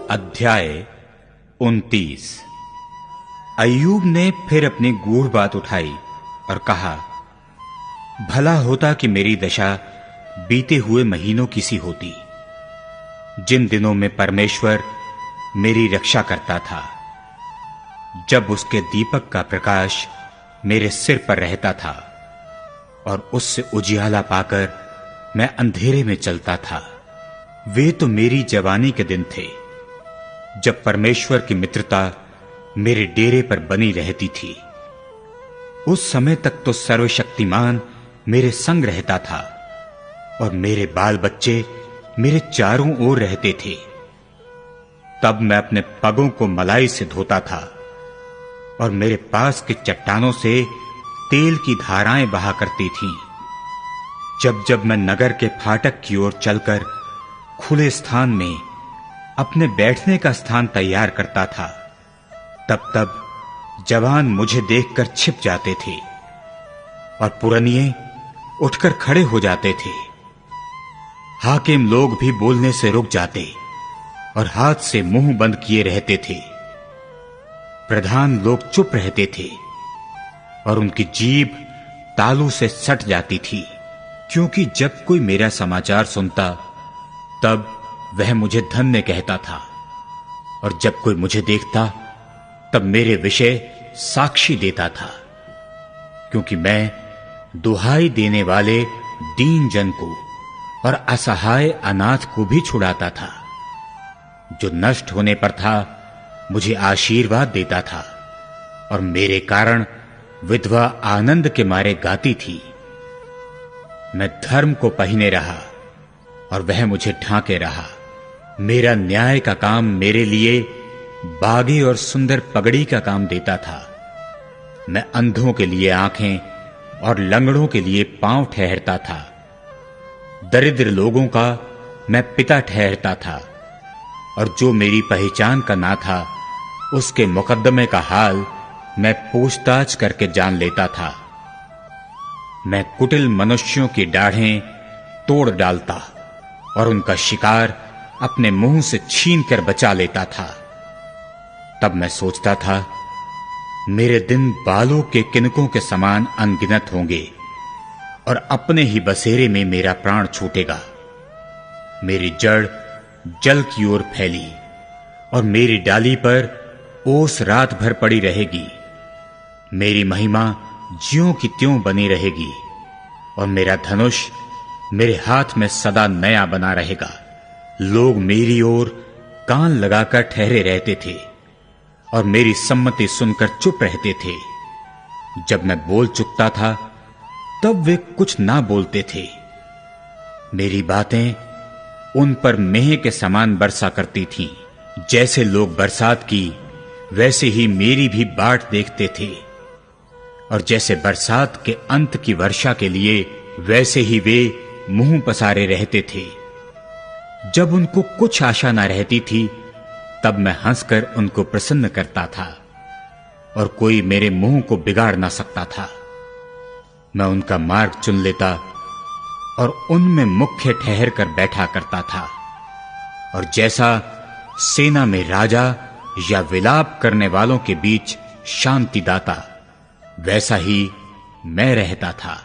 अध्याय 29। अय्यूब ने फिर अपनी गूढ़ बात उठाई और कहा, भला होता कि मेरी दशा बीते हुए महीनों की सी होती, जिन दिनों में परमेश्वर मेरी रक्षा करता था, जब उसके दीपक का प्रकाश मेरे सिर पर रहता था और उससे उजियाला पाकर मैं अंधेरे में चलता था। वे तो मेरी जवानी के दिन थे, जब परमेश्वर की मित्रता मेरे डेरे पर बनी रहती थी। उस समय तक तो सर्वशक्तिमान मेरे संग रहता था और मेरे बाल बच्चे मेरे चारों ओर रहते थे। तब मैं अपने पगों को मलाई से धोता था और मेरे पास के चट्टानों से तेल की धाराएं बहा करती थीं। जब जब मैं नगर के फाटक की ओर चलकर खुले स्थान में अपने बैठने का स्थान तैयार करता था, तब तब जवान मुझे देखकर छिप जाते थे और पुरनिये उठकर खड़े हो जाते थे। हाकिम लोग भी बोलने से रुक जाते और हाथ से मुंह बंद किए रहते थे। प्रधान लोग चुप रहते थे और उनकी जीभ तालू से सट जाती थी, क्योंकि जब कोई मेरा समाचार सुनता तब वह मुझे धन्य कहता था, और जब कोई मुझे देखता तब मेरे विषय साक्षी देता था, क्योंकि मैं दुहाई देने वाले दीन जन को और असहाय अनाथ को भी छुड़ाता था। जो नष्ट होने पर था मुझे आशीर्वाद देता था, और मेरे कारण विधवा आनंद के मारे गाती थी। मैं धर्म को पहिने रहा और वह मुझे ढांके रहा। मेरा न्याय का काम मेरे लिए बागी और सुंदर पगड़ी का काम देता था। मैं अंधों के लिए आंखें और लंगड़ों के लिए पांव ठहरता था। दरिद्र लोगों का मैं पिता ठहरता था, और जो मेरी पहचान का ना था उसके मुकद्दमे का हाल मैं पूछताछ करके जान लेता था। मैं कुटिल मनुष्यों की दाढ़ें तोड़ डालता और उनका शिकार अपने मुंह से छीनकर बचा लेता था। तब मैं सोचता था, मेरे दिन बालों के किनकों के समान अनगिनत होंगे और अपने ही बसेरे में मेरा प्राण छूटेगा। मेरी जड़ जल की ओर फैली और मेरी डाली पर ओस रात भर पड़ी रहेगी। मेरी महिमा ज्यों की त्यों बनी रहेगी और मेरा धनुष मेरे हाथ में सदा नया बना रहेगा। लोग मेरी ओर कान लगाकर ठहरे रहते थे और मेरी सम्मति सुनकर चुप रहते थे। जब मैं बोल चुकता था तब वे कुछ ना बोलते थे। मेरी बातें उन पर मेह के समान बरसा करती थीं। जैसे लोग बरसात की, वैसे ही मेरी भी बाट देखते थे, और जैसे बरसात के अंत की वर्षा के लिए, वैसे ही वे मुंह पसारे रहते थे। जब उनको कुछ आशा ना रहती थी तब मैं हंसकर उनको प्रसन्न करता था, और कोई मेरे मुंह को बिगाड़ ना सकता था। मैं उनका मार्ग चुन लेता और उनमें मुख्य ठहर कर बैठा करता था, और जैसा सेना में राजा या विलाप करने वालों के बीच शांति दाता, वैसा ही मैं रहता था।